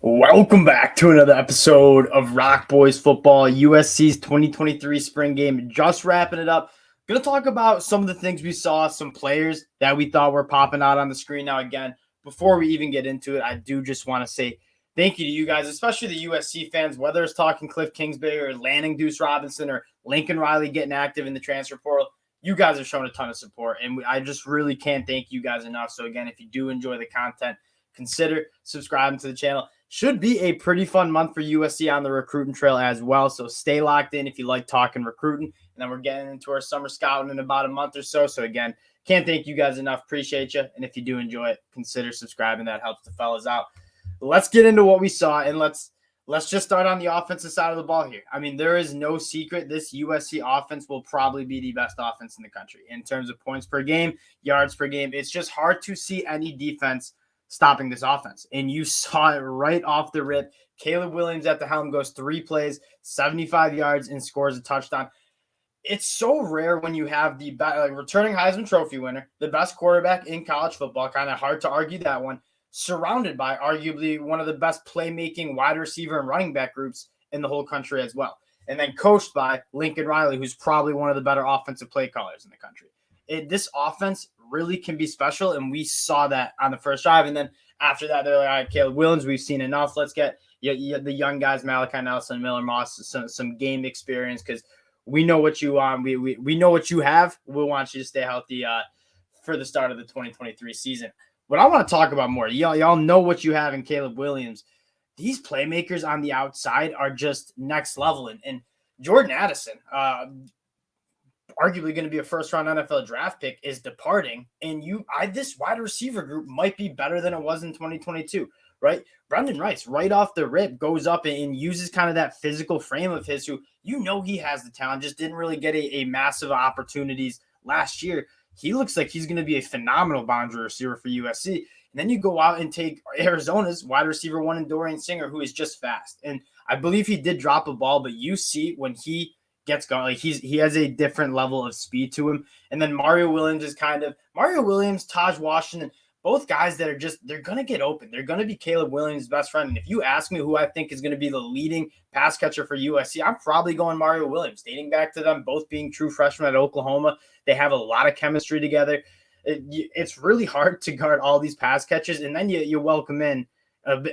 Welcome back to another episode of Rock Boys Football. USC's 2023 spring game, just wrapping it up. Going to talk about some of the things we saw, some players that we thought were popping out on the screen. Now, again, before we even get into it, I do just want to say thank you to you guys, especially the USC fans, whether it's talking Cliff Kingsbury or landing Deuce Robinson or Lincoln Riley getting active in the transfer portal. You guys have shown a ton of support, and I just really can't thank you guys enough. So, again, if you do enjoy the content, consider subscribing to the channel. Should be a pretty fun month for USC on the recruiting trail as well. So stay locked in if you like talking recruiting. And then we're getting into our summer scouting in about a month or so. So again, can't thank you guys enough. Appreciate you. And if you do enjoy it, consider subscribing. That helps the fellas out. But let's get into what we saw, and let's just start on the offensive side of the ball here. I mean, there is no secret. This USC offense will probably be the best offense in the country in terms of points per game, yards per game. It's just hard to see any defense stopping this offense. And you saw it right off the rip. Caleb Williams at the helm goes 3 plays, 75 yards, and scores a touchdown. It's so rare when you have the returning Heisman Trophy winner, the best quarterback in college football, kind of hard to argue that one, surrounded by arguably one of the best playmaking wide receiver and running back groups in the whole country as well. And then coached by Lincoln Riley, who's probably one of the better offensive play callers in the country. This offense really can be special, and we saw that on the first drive. And then after that, they're like, all right, Caleb Williams, we've seen enough. Let's get the young guys, Malachi Nelson, Miller Moss, some game experience, because we know what you want. We know what you have. We want you to stay healthy for the start of the 2023 season. What I want to talk about more, y'all know what you have in Caleb Williams. These playmakers on the outside are just next level. And Jordan Addison, arguably going to be a first-round NFL draft pick, is departing, and this wide receiver group might be better than it was in 2022, right? Brendan Rice, right off the rip, goes up and uses kind of that physical frame of his, who he has the talent, just didn't really get a massive opportunities last year. He looks like he's going to be a phenomenal boundary receiver for USC. And then you go out and take Arizona's wide receiver 1 in Dorian Singer, who is just fast. And I believe he did drop a ball, but you see when he gets going, like he has a different level of speed to him. And then Mario Williams, Taj Washington, both guys that are they're going to get open. They're going to be Caleb Williams' best friend. And if you ask me who I think is going to be the leading pass catcher for USC, I'm probably going Mario Williams, dating back to them both being true freshmen at Oklahoma. They have a lot of chemistry together. It's really hard to guard all these pass catches. And then you welcome in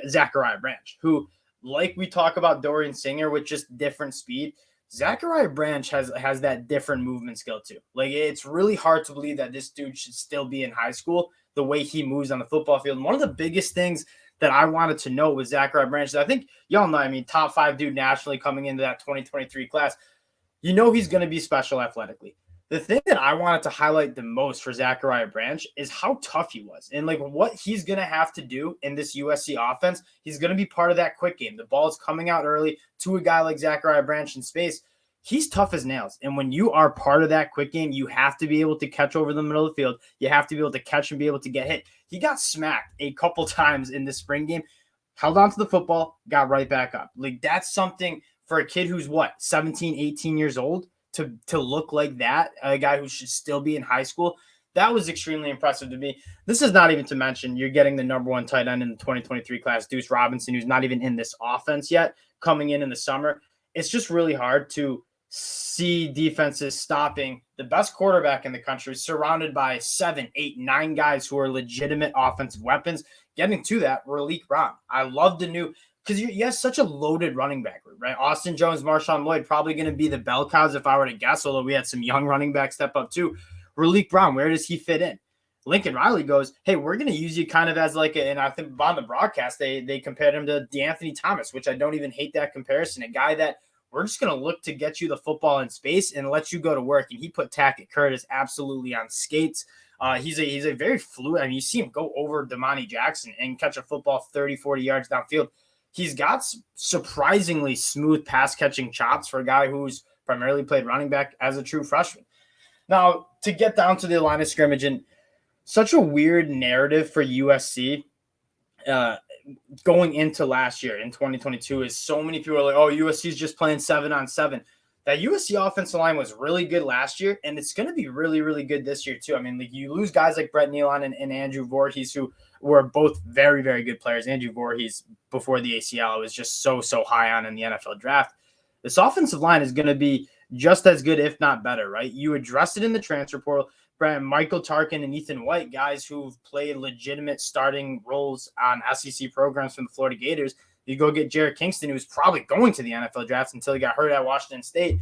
Zachariah Branch, who, like we talk about Dorian Singer, with just different speed, Zachariah Branch has that different movement skill too. Like, it's really hard to believe that this dude should still be in high school, the way he moves on the football field. And one of the biggest things that I wanted to know with Zachariah Branch, I think y'all know, I mean, top 5 dude nationally coming into that 2023 class, he's going to be special athletically. The thing that I wanted to highlight the most for Zachariah Branch is how tough he was, and like what he's going to have to do in this USC offense. He's going to be part of that quick game. The ball's coming out early to a guy like Zachariah Branch in space. He's tough as nails. And when you are part of that quick game, you have to be able to catch over the middle of the field. You have to be able to catch and be able to get hit. He got smacked a couple times in this spring game, held onto the football, got right back up. Like, that's something for a kid who's 17, 18 years old to look like that, a guy who should still be in high school. That was extremely impressive to me. This is not even to mention you're getting the number 1 tight end in the 2023 class, Deuce Robinson, who's not even in this offense yet, coming in the summer. It's just really hard to see defenses stopping the best quarterback in the country, surrounded by 7, 8, 9 guys who are legitimate offensive weapons. Getting to that, Raleek Brown. I love the new, because you have such a loaded running back group, right? Austin Jones, Marshawn Lloyd, probably going to be the bell cows if I were to guess, although we had some young running backs step up too. Raleek Brown, where does he fit in? Lincoln Riley goes, hey, we're going to use you kind of as and I think on the broadcast, they compared him to DeAnthony Thomas, which I don't even hate that comparison. A guy that we're just going to look to get you the football in space and let you go to work. And he put Tackett Curtis absolutely on skates. He's a very fluid. I mean, you see him go over Damani Jackson and catch a football 30, 40 yards downfield. He's got surprisingly smooth pass-catching chops for a guy who's primarily played running back as a true freshman. Now, to get down to the line of scrimmage, and such a weird narrative for USC going into last year in 2022 is so many people are like, oh, USC is just playing 7-on-7. That USC offensive line was really good last year, and it's going to be really, really good this year too. I mean, like, you lose guys like Brett Nealon and Andrew Voorhees, who were both very, very good players. Andrew Voorhees, before the ACL, was just so high on in the NFL draft. This offensive line is going to be just as good, if not better, right? You addressed it in the transfer portal. Michael Tarkin and Ethan White, guys who've played legitimate starting roles on SEC programs from the Florida Gators. You go get Jarrett Kingston, who's probably going to the NFL draft until he got hurt at Washington State.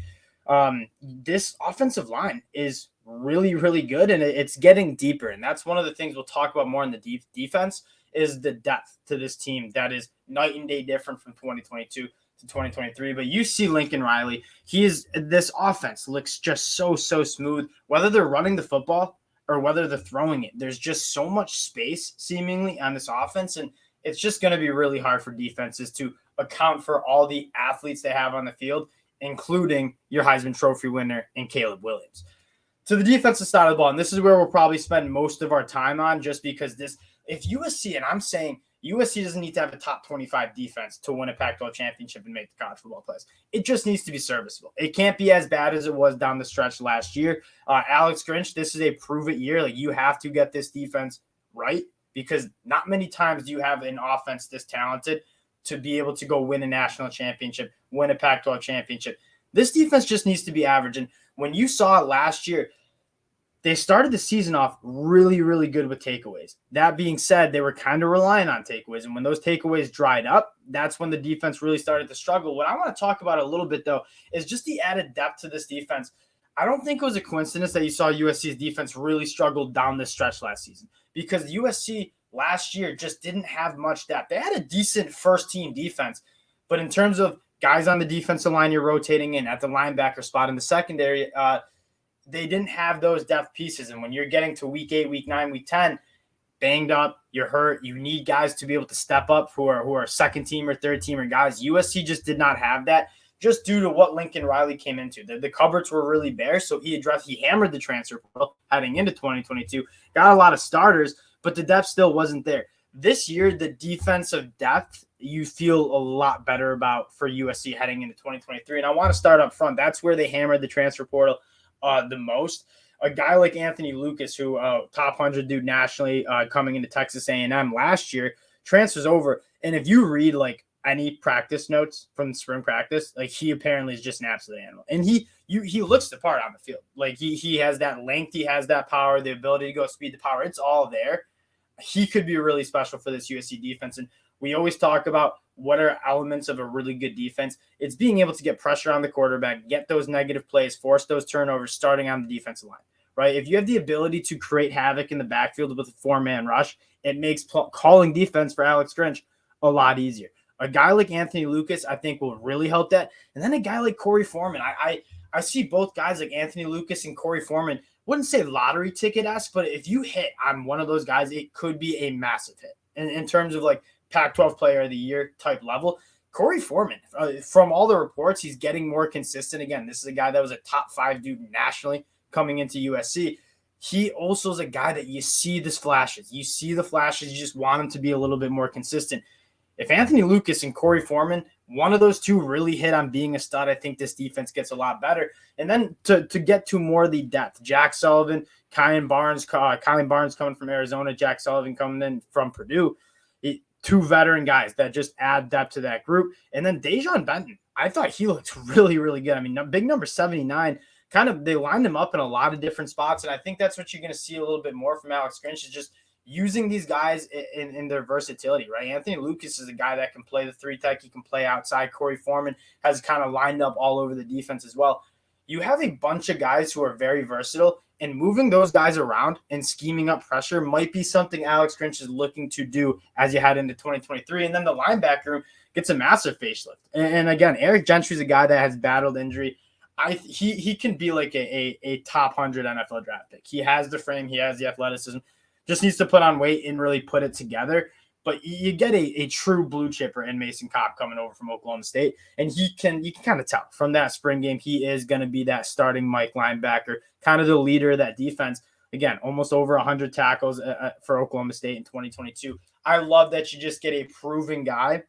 This offensive line is really, really good, and it's getting deeper. And that's one of the things we'll talk about more in the defense is the depth to this team that is night and day different from 2022 to 2023. But you see Lincoln Riley, this offense looks just so smooth, whether they're running the football or whether they're throwing it. There's just so much space seemingly on this offense, and it's just going to be really hard for defenses to account for all the athletes they have on the field, including your Heisman Trophy winner and Caleb Williams. To the defensive side of the ball, and this is where we'll probably spend most of our time on, just because if USC, and I'm saying USC doesn't need to have a top 25 defense to win a Pac-12 championship and make the college football playoffs. It just needs to be serviceable. It can't be as bad as it was down the stretch last year. Alex Grinch, this is a prove-it year. Like, you have to get this defense right, because not many times do you have an offense this talented to be able to go win a national championship, win a Pac-12 championship. This defense just needs to be average. And when you saw it last year, they started the season off really, really good with takeaways. That being said, they were kind of relying on takeaways. And when those takeaways dried up, that's when the defense really started to struggle. What I want to talk about a little bit, though, is just the added depth to this defense. I don't think it was a coincidence that you saw USC's defense really struggle down this stretch last season, because USC last year just didn't have much depth. They had a decent first-team defense, but in terms of guys on the defensive line you're rotating in at the linebacker spot in the secondary, they didn't have those depth pieces. And when you're getting to week 8, week 9, week 10, banged up, you're hurt, you need guys to be able to step up who are second-team or third-teamer guys. USC just did not have that, just due to what Lincoln Riley came into. The cupboards were really bare, so he hammered the transfer portal heading into 2022, got a lot of starters, but the depth still wasn't there. This year, the defensive depth you feel a lot better about for USC heading into 2023. And I want to start up front. That's where they hammered the transfer portal the most. A guy like Anthony Lucas, who top 100 dude nationally, coming into Texas A&M last year, transfers over. And if you read like any practice notes from spring practice, like, he apparently is just an absolute animal. And he looks the part on the field. Like, he has that length, he has that power, the ability to go speed the power. It's all there. He could be really special for this USC defense. And we always talk about what are elements of a really good defense. It's being able to get pressure on the quarterback, get those negative plays, force those turnovers starting on the defensive line, right? If you have the ability to create havoc in the backfield with a 4-man rush, it makes calling defense for Alex Grinch a lot easier. A guy like Anthony Lucas, I think, will really help that. And then a guy like Corey Foreman. I see both guys like Anthony Lucas and Corey Foreman, wouldn't say lottery ticket-esque, but if you hit on one of those guys, it could be a massive hit in terms of like Pac-12 player of the year type level. Corey Foreman, from all the reports, he's getting more consistent. Again, this is a guy that was a top 5 dude nationally coming into USC. He also is a guy that you see the flashes. You see the flashes. You just want him to be a little bit more consistent. If Anthony Lucas and Corey Foreman, one of those two really hit on being a stud, I think this defense gets a lot better. And then to get to more of the depth, Jack Sullivan, Kylan Barnes coming from Arizona, Jack Sullivan coming in from Purdue. Two veteran guys that just add depth to that group. And then Dejon Benton, I thought he looked really, really good. I mean, big number 79, they lined him up in a lot of different spots. And I think that's what you're going to see a little bit more from Alex Grinch, is just using these guys in their versatility, right? Anthony Lucas is a guy that can play the 3-tech. He can play outside. Corey Foreman has kind of lined up all over the defense as well. You have a bunch of guys who are very versatile, and moving those guys around and scheming up pressure might be something Alex Grinch is looking to do as you head into 2023. And then the linebacker room gets a massive facelift. And again, Eric Gentry is a guy that has battled injury. He can be like a top 100 NFL draft pick. He has the frame. He has the athleticism. Just needs to put on weight and really put it together. But you get a true blue chipper in Mason Cobb coming over from Oklahoma State. And you can kind of tell from that spring game, he is going to be that starting Mike linebacker, kind of the leader of that defense. Again, almost over 100 tackles for Oklahoma State in 2022. I love that you just get a proven guy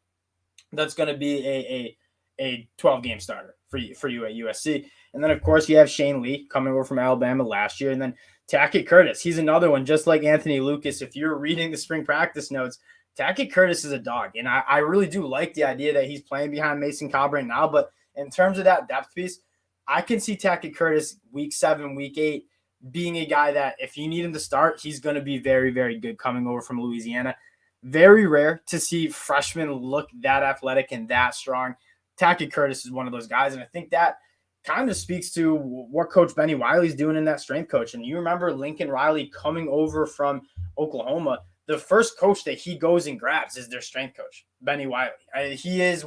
that's going to be a 12-game starter for you at USC. And then, of course, you have Shane Lee coming over from Alabama last year. And then Tackett Curtis, he's another one, just like Anthony Lucas. If you're reading the spring practice notes, Tackett Curtis is a dog. And I really do like the idea that he's playing behind Mason Cobb right now. But in terms of that depth piece, I can see Tackett Curtis week 7, week 8 being a guy that if you need him to start, he's going to be very, very good coming over from Louisiana. Very rare to see freshmen look that athletic and that strong. Tackett Curtis is one of those guys. And I think that kind of speaks to what Coach Benny Wiley's doing in that strength coach. And you remember Lincoln Riley coming over from Oklahoma. The first coach that he goes and grabs is their strength coach, Benny Wiley. He is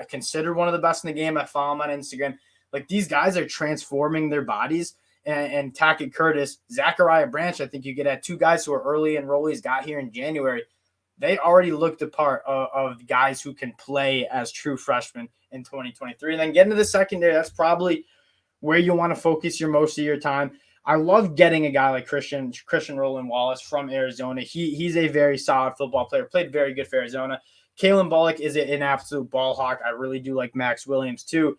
considered one of the best in the game. I follow him on Instagram. Like, these guys are transforming their bodies. And Tackett Curtis, Zachariah Branch, I think you get at 2 guys who are early enrollees, got here in January. They already looked the part of guys who can play as true freshmen in 2023. And then getting to the secondary, that's probably where you want to focus most of your time. I love getting a guy like Christian Roland Wallace from Arizona. He's a very solid football player, played very good for Arizona. Kalen Bullock is an absolute ball hawk. I really do like Max Williams too.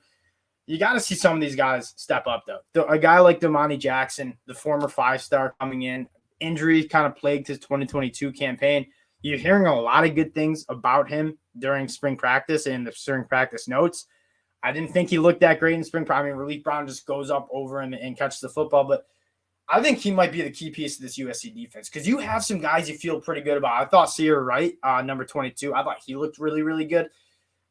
You got to see some of these guys step up, though. A guy like Damani Jackson, the former 5-star coming in, injury kind of plagued his 2022 campaign. You're hearing a lot of good things about him during spring practice and the spring practice notes. I didn't think he looked that great in spring practice. I mean, Relief Brown just goes up over him and catches the football, but I think he might be the key piece of this USC defense because you have some guys you feel pretty good about. I thought Sear Wright, number 22, I thought he looked really, really good.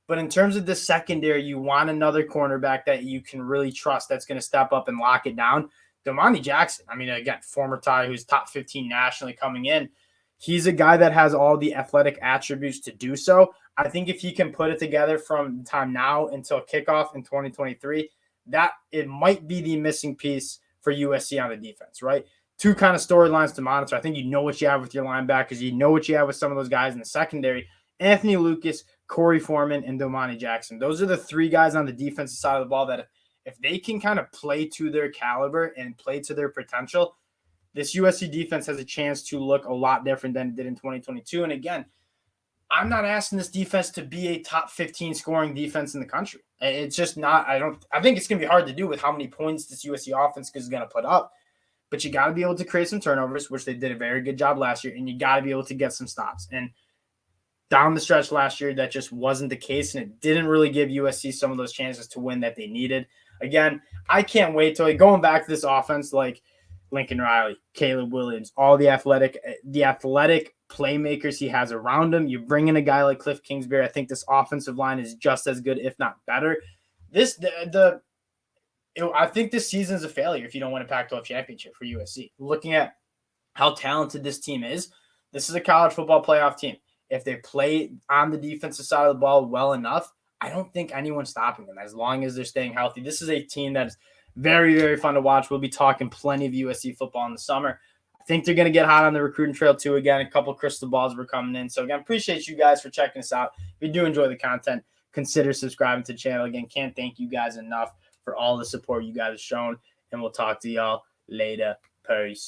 But in terms of the secondary, you want another cornerback that you can really trust that's going to step up and lock it down. Damani Jackson, I mean, again, former Tie who's top 15 nationally coming in. He's a guy that has all the athletic attributes to do so. I think if he can put it together from time now until kickoff in 2023, that it might be the missing piece for USC on the defense, right? 2 kind of storylines to monitor. I think you know what you have with your linebackers. You know what you have with some of those guys in the secondary. Anthony Lucas, Corey Foreman, and Damani Jackson. Those are the 3 guys on the defensive side of the ball that if they can kind of play to their caliber and play to their potential, this USC defense has a chance to look a lot different than it did in 2022. And again, I'm not asking this defense to be a top 15 scoring defense in the country. It's just not. I think it's going to be hard to do with how many points this USC offense is going to put up. But you got to be able to create some turnovers, which they did a very good job last year, and you got to be able to get some stops. And down the stretch last year, that just wasn't the case, and it didn't really give USC some of those chances to win that they needed. Again, I can't wait till going back to this offense like Lincoln Riley, Caleb Williams, all the athletic playmakers he has around him. You bring in a guy like Cliff Kingsbury. I think this offensive line is just as good, if not better. I think this season is a failure if you don't win a Pac-12 championship for USC. Looking at how talented this team is, this is a college football playoff team. If they play on the defensive side of the ball well enough, I don't think anyone's stopping them as long as they're staying healthy. This is a team that is very, very fun to watch. We'll be talking plenty of USC football in the summer. I think they're going to get hot on the recruiting trail too. Again, a couple crystal balls were coming in. So again, appreciate you guys for checking us out. If you do enjoy the content, consider subscribing to the channel. Again, can't thank you guys enough for all the support you guys have shown. And we'll talk to y'all later. Peace.